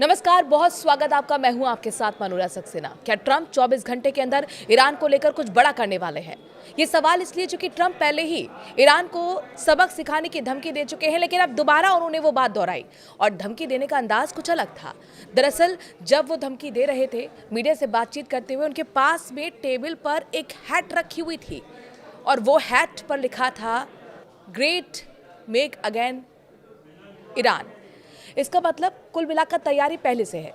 नमस्कार, बहुत स्वागत आपका। मैं हूं आपके साथ मनोरा सक्सेना। क्या ट्रंप 24 घंटे के अंदर ईरान को लेकर कुछ बड़ा करने वाले हैं? ये सवाल इसलिए क्योंकि ट्रंप पहले ही ईरान को सबक सिखाने की धमकी दे चुके हैं, लेकिन अब दोबारा उन्होंने वो बात दोहराई और धमकी देने का अंदाज कुछ अलग था। दरअसल जब वो धमकी दे रहे थे, मीडिया से बातचीत करते हुए उनके पास में टेबल पर एक हैट रखी हुई थी और वो हैट पर लिखा था ग्रेट मेक अगेन ईरान। इसका मतलब कुल मिलाकर तैयारी पहले से है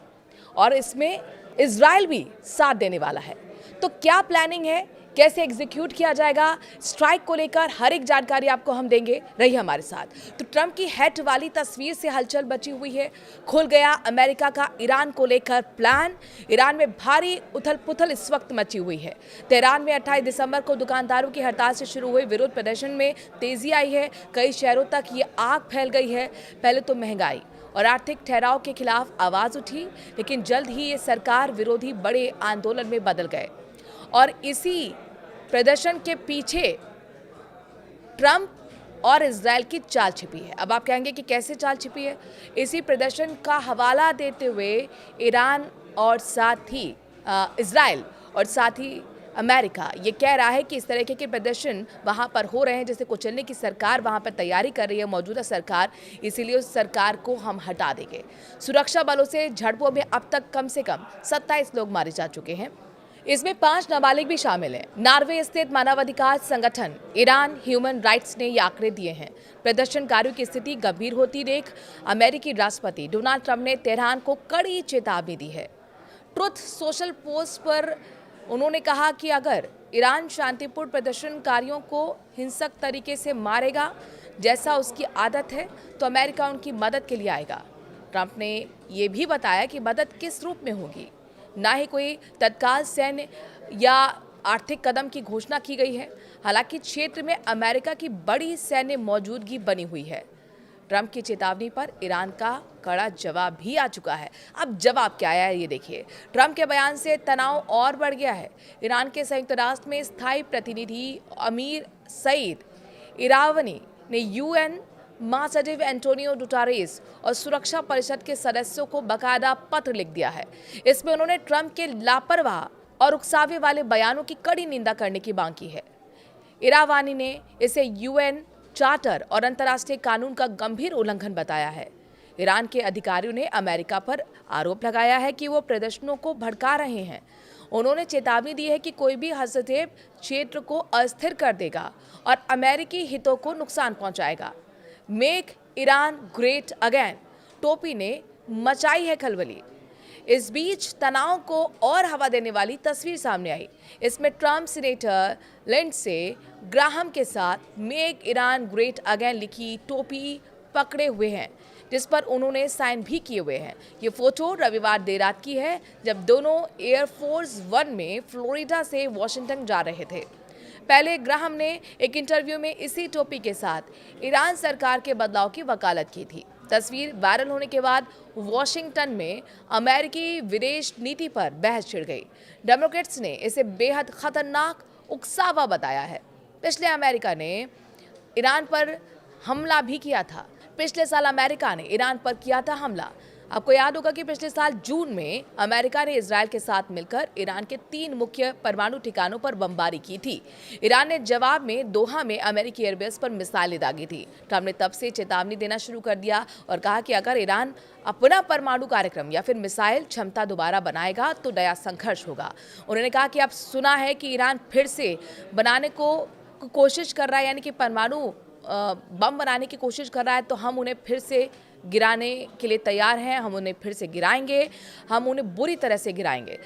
और इसमें इजराइल भी साथ देने वाला है। तो क्या प्लानिंग है, कैसे एग्जीक्यूट किया जाएगा, स्ट्राइक को लेकर हर एक जानकारी आपको हम देंगे। रही हमारे साथ। तो ट्रंप की हैट वाली तस्वीर से हलचल बची हुई है। खुल गया अमेरिका का ईरान को लेकर प्लान। ईरान में भारी उथल पुथल इस वक्त मची हुई है। तेहरान में 28 दिसंबर को दुकानदारों की हड़ताल से शुरू हुए विरोध प्रदर्शन में तेजी आई है। कई शहरों तक ये आग फैल गई है। पहले तो महंगाई और आर्थिक ठहराव के खिलाफ आवाज उठी, लेकिन जल्द ही ये सरकार विरोधी बड़े आंदोलन में बदल गए और इसी प्रदर्शन के पीछे ट्रंप और इजराइल की चाल छिपी है। अब आप कहेंगे कि कैसे चाल छिपी है? इसी प्रदर्शन का हवाला देते हुए ईरान और साथ ही इजराइल और साथ ही अमेरिका ये कह रहा है कि इस तरह के प्रदर्शन वहां पर हो रहे हैं जिसे कुचलने की सरकार वहां पर तैयारी कर रही है, मौजूदा सरकार, इसीलिए उस सरकार को हम हटा देंगे। सुरक्षा बलों से झड़पों में अब तक कम से कम 27 लोग मारे जा चुके हैं। इसमें 5 नाबालिग भी शामिल हैं। नॉर्वे स्थित मानवाधिकार संगठन ईरान ह्यूमन राइट्स ने ये आंकड़े दिए हैं। प्रदर्शनकारियों की स्थिति गंभीर होती देख अमेरिकी राष्ट्रपति डोनाल्ड ट्रंप ने तेहरान को कड़ी चेतावनी दी है। ट्रुथ सोशल पोस्ट पर उन्होंने कहा कि अगर ईरान शांतिपूर्ण प्रदर्शनकारियों को हिंसक तरीके से मारेगा जैसा उसकी आदत है, तो अमेरिका उनकी मदद के लिए आएगा। ट्रंप ने ये भी बताया कि मदद किस रूप में होगी। ना ही कोई तत्काल सैन्य या आर्थिक कदम की घोषणा की गई है। हालांकि क्षेत्र में अमेरिका की बड़ी सैन्य मौजूदगी बनी हुई है। ट्रंप की चेतावनी पर ईरान का कड़ा जवाब भी आ चुका है। अब जवाब क्या आया है ये देखिए। ट्रंप के बयान से तनाव और बढ़ गया है। ईरान के संयुक्त राष्ट्र में स्थायी प्रतिनिधि अमीर सईद इरावनी ने यूएन महासचिव एंटोनियो गुटेरेस और सुरक्षा परिषद के सदस्यों को बाकायदा पत्र लिख दिया है। इसमें उन्होंने ट्रंप के लापरवाह और उकसावे वाले बयानों की कड़ी निंदा करने की मांग की है। इरावानी ने इसे यूएन चार्टर और अंतर्राष्ट्रीय कानून का गंभीर उल्लंघन बताया है। ईरान के अधिकारियों ने अमेरिका पर आरोप लगाया है कि वो प्रदर्शनों को भड़का रहे हैं। उन्होंने चेतावनी दी है कि कोई भी हस्तक्षेप क्षेत्र को अस्थिर कर देगा और अमेरिकी हितों को नुकसान पहुंचाएगा। मेक ईरान ग्रेट अगेन टोपी ने मचाई है खलबली। इस बीच तनाव को और हवा देने वाली तस्वीर सामने आई। इसमें ट्रंप सीनेटर लिंडसे ग्राहम के साथ मेक ईरान ग्रेट अगेन लिखी टोपी पकड़े हुए हैं, जिस पर उन्होंने साइन भी किए हुए हैं। ये फोटो रविवार देर रात की है, जब दोनों एयरफोर्स 1 में फ्लोरिडा से वॉशिंगटन जा रहे थे। पहले ग्राहम ने एक इंटरव्यू में इसी टोपी के साथ ईरान सरकार के बदलाव की वकालत की थी। तस्वीर वायरल होने के बाद वॉशिंगटन में अमेरिकी विदेश नीति पर बहस छिड़ गई। डेमोक्रेट्स ने इसे बेहद खतरनाक उकसावा बताया है। पिछले अमेरिका ने ईरान पर हमला भी किया था। पिछले साल अमेरिका ने ईरान पर किया था हमला। आपको याद होगा कि पिछले साल जून में अमेरिका ने इजराइल के साथ मिलकर ईरान के 3 मुख्य परमाणु ठिकानों पर बमबारी की थी। ईरान ने जवाब में दोहा में अमेरिकी एयरबेस पर मिसाइलें दागी थी। ट्रंप ने तब से चेतावनी देना शुरू कर दिया और कहा कि अगर ईरान अपना परमाणु कार्यक्रम या फिर मिसाइल क्षमता दोबारा बनाएगा तो नया संघर्ष होगा। उन्होंने कहा कि अब सुना है कि ईरान फिर से बनाने को कोशिश कर रहा है, यानी कि परमाणु बम बनाने की कोशिश कर रहा है, तो हम उन्हें फिर से गिराने के लिए तैयार हैं। हम उन्हें फिर से गिराएंगे, हम उन्हें बुरी तरह से गिराएंगे।